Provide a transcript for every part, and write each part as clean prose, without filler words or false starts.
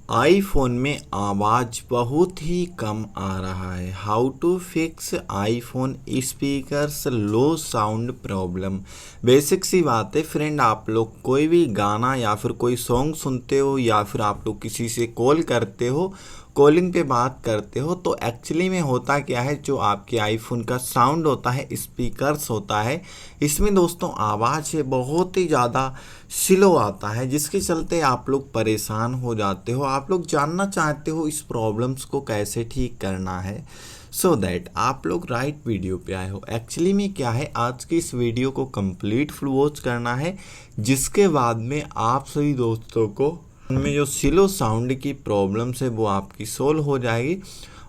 IPhone में आवाज़ बहुत ही कम आ रहा है। How to fix iPhone speakers low sound problem. Basic सी बात है फ्रेंड, आप लोग कोई भी गाना या फिर कोई सॉन्ग सुनते हो या फिर आप लोग किसी से कॉल करते हो, कॉलिंग पे बात करते हो, तो एक्चुअली में होता क्या है, जो आपके आईफोन का साउंड होता है, स्पीकर्स होता है, इसमें दोस्तों आवाज़ है बहुत ही ज़्यादा स्लो आता है, जिसके चलते आप लोग परेशान हो जाते हो। आप लोग जानना चाहते हो इस प्रॉब्लम्स को कैसे ठीक करना है। सो दैट आप लोग राइट वीडियो पे आए हो। एक्चुअली में क्या है, आज की इस वीडियो को कंप्लीट फुल वॉच करना है, जिसके बाद में आप सभी दोस्तों को उनमें जो स्लो साउंड की प्रॉब्लम्स है वो आपकी सोल्व हो जाएगी,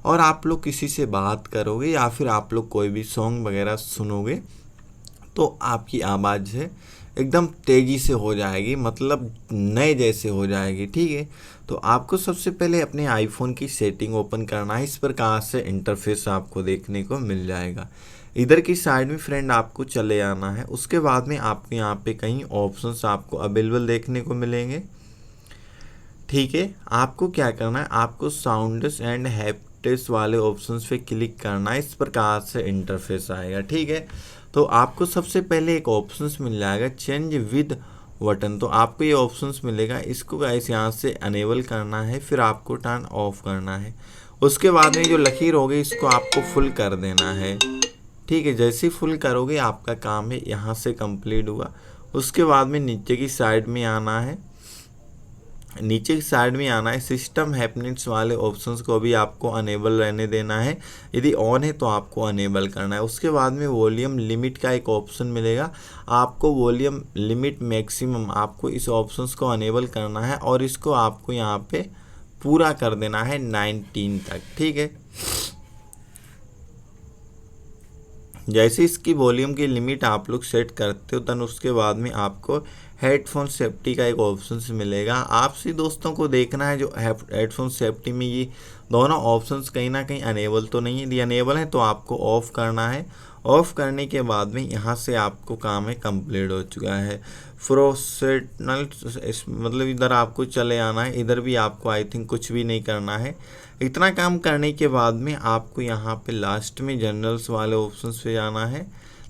और आप लोग किसी से बात करोगे या फिर आप लोग कोई भी सॉन्ग वगैरह सुनोगे तो आपकी आवाज़ है एकदम तेज़ी से हो जाएगी, मतलब नए जैसे हो जाएगी। ठीक है, तो आपको सबसे पहले अपने आईफोन की सेटिंग ओपन करना है। इस प्रकार से इंटरफेस आपको देखने को मिल जाएगा। इधर की साइड में फ्रेंड आपको चले आना है। उसके बाद में आपको यहाँ पे कहीं ऑप्शंस आपको अवेलेबल देखने को मिलेंगे। ठीक है, आपको क्या करना है, आपको साउंड्स एंड हैप्टिक्स वाले ऑप्शंस पे क्लिक करना है। इस प्रकार से इंटरफेस आएगा। ठीक है, तो आपको सबसे पहले एक ऑप्शंस मिल जाएगा चेंज विद बटन। तो आपको ये ऑप्शंस मिलेगा, इसको गाइस यहाँ से अनेबल करना है, फिर आपको टर्न ऑफ करना है। उसके बाद में जो लकीर होगी इसको आपको फुल कर देना है। ठीक है, जैसे ही फुल करोगे आपका काम है यहाँ से कंप्लीट हुआ। उसके बाद में नीचे की साइड में आना है। नीचे की साइड में आना है, सिस्टम हैपनिंग्स वाले ऑप्शंस को भी आपको अनेबल रहने देना है। यदि ऑन है तो आपको अनेबल करना है। उसके बाद में वॉल्यूम लिमिट का एक ऑप्शन मिलेगा, आपको वॉल्यूम लिमिट मैक्सिमम आपको इस ऑप्शंस को अनेबल करना है, और इसको आपको यहाँ पे पूरा कर देना है 19 तक। ठीक है, जैसे इसकी वॉल्यूम की लिमिट आप लोग सेट करते हो तन उसके बाद में आपको हेडफोन सेफ्टी का एक ऑप्शन मिलेगा। आपसे दोस्तों को देखना है जो हेडफोन सेफ्टी में ये दोनों ऑप्शंस कहीं ना कहीं अनेबल तो नहीं है। यदि अनेबल है तो आपको ऑफ़ करना है। ऑफ़ करने के बाद में यहाँ से आपको काम है कंप्लीट हो चुका है। प्रोफेशनल मतलब इधर आपको चले आना है। इधर भी आपको आई थिंक कुछ भी नहीं करना है। इतना काम करने के बाद में आपको यहाँ पे लास्ट में जनरल्स वाले ऑप्शंस पे जाना है।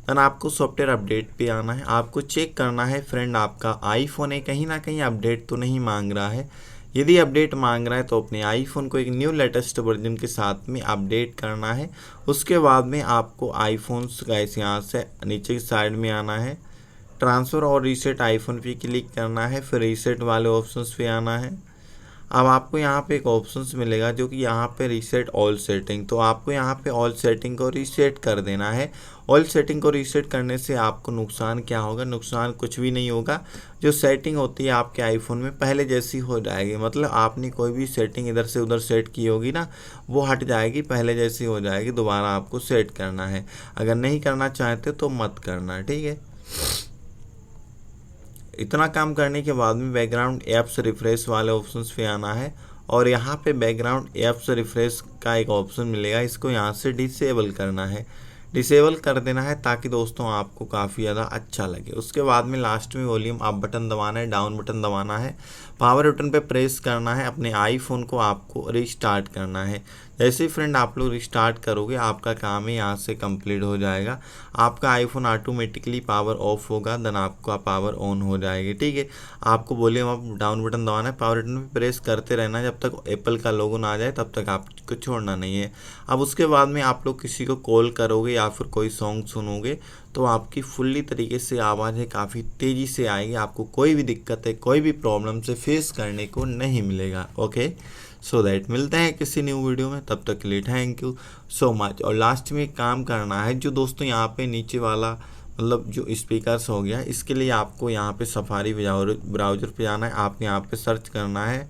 देन आपको सॉफ्टवेयर अपडेट पे आना है। आपको चेक करना है फ्रेंड आपका आईफोन है कहीं ना कहीं अपडेट तो नहीं मांग रहा है। यदि अपडेट मांग रहा है तो अपने आईफोन को एक न्यू लेटेस्ट वर्जन के साथ में अपडेट करना है। उसके बाद में आपको आईफोन्स का यहाँ से नीचे की साइड में आना है, ट्रांसफ़र और रीसेट आईफोन पे क्लिक करना है, फिर रीसेट वाले ऑप्शंस पे आना है। अब आपको यहाँ पे एक ऑप्शंस मिलेगा जो कि यहाँ पे रीसेट ऑल सेटिंग, तो आपको यहाँ पे ऑल सेटिंग को रीसेट कर देना है। ऑल सेटिंग को रीसेट करने से आपको नुकसान क्या होगा, नुकसान कुछ भी नहीं होगा। जो सेटिंग होती है आपके आईफोन में पहले जैसी हो जाएगी, मतलब आपने कोई भी सेटिंग इधर से उधर सेट की होगी ना, वो हट जाएगी, पहले जैसी हो जाएगी। दोबारा आपको सेट करना है। अगर नहीं करना चाहते तो मत करना। ठीक है, इतना काम करने के बाद में बैकग्राउंड ऐप्स रिफ्रेश वाले ऑप्शंस पे आना है, और यहाँ पे बैकग्राउंड ऐप्स रिफ्रेश का एक ऑप्शन मिलेगा, इसको यहाँ से डिसेबल करना है। डिसेबल कर देना है ताकि दोस्तों आपको काफ़ी ज़्यादा अच्छा लगे। उसके बाद में लास्ट में वॉल्यूम अप बटन दबाना है, डाउन बटन दबाना है, पावर बटन पे प्रेस करना है। अपने आईफोन को आपको रिस्टार्ट करना है। जैसे ही फ्रेंड आप लोग रिस्टार्ट करोगे आपका काम है यहाँ से कंप्लीट हो जाएगा। आपका आईफोन ऑटोमेटिकली पावर ऑफ होगा, देन आपका पावर ऑन हो जाएगी। ठीक है, आपको वॉल्यूम अप डाउन बटन दबाना है, पावर बटन पे प्रेस करते रहना है जब तक एप्पल का लोगो ना आ जाए, तब तक आपको छोड़ना नहीं है। अब उसके बाद में आप लोग किसी को कॉल करोगे या फिर कोई सॉन्ग सुनोगे तो आपकी फुल्ली तरीके से आवाज़ है काफ़ी तेज़ी से आएगी। आपको कोई भी दिक्कत है, कोई भी प्रॉब्लम से फेस करने को नहीं मिलेगा। ओके, सो दैट मिलते हैं किसी न्यू वीडियो में, तब तक के लिए थैंक यू सो मच। और लास्ट में एक काम करना है, जो दोस्तों यहाँ पे नीचे वाला मतलब जो स्पीकर्स हो गया, इसके लिए आपको यहाँ पे सफारी ब्राउज़र पे जाना है। आपको यहाँ पे सर्च करना है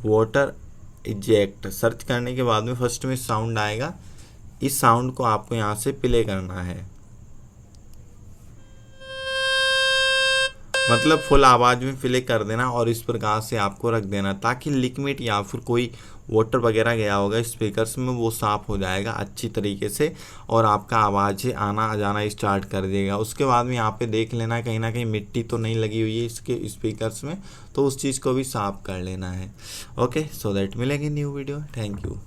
वाटर इजेक्ट। सर्च करने के बाद में फर्स्ट में साउंड आएगा, इस साउंड को आपको यहाँ से प्ले करना है। मतलब फुल आवाज़ में प्ले कर देना और इस प्रकार से आपको रख देना, ताकि लिक्विड या फिर कोई वाटर वगैरह गया होगा स्पीकर्स में वो साफ़ हो जाएगा अच्छी तरीके से और आपका आवाज़ आना जाना स्टार्ट कर देगा। उसके बाद में यहाँ पे देख लेना कहीं ना कहीं मिट्टी तो नहीं लगी हुई है इसके स्पीकर्स में, तो उस चीज़ को भी साफ़ कर लेना है। ओके, सो दैट मिलेंगे न्यू वीडियो। Thank you.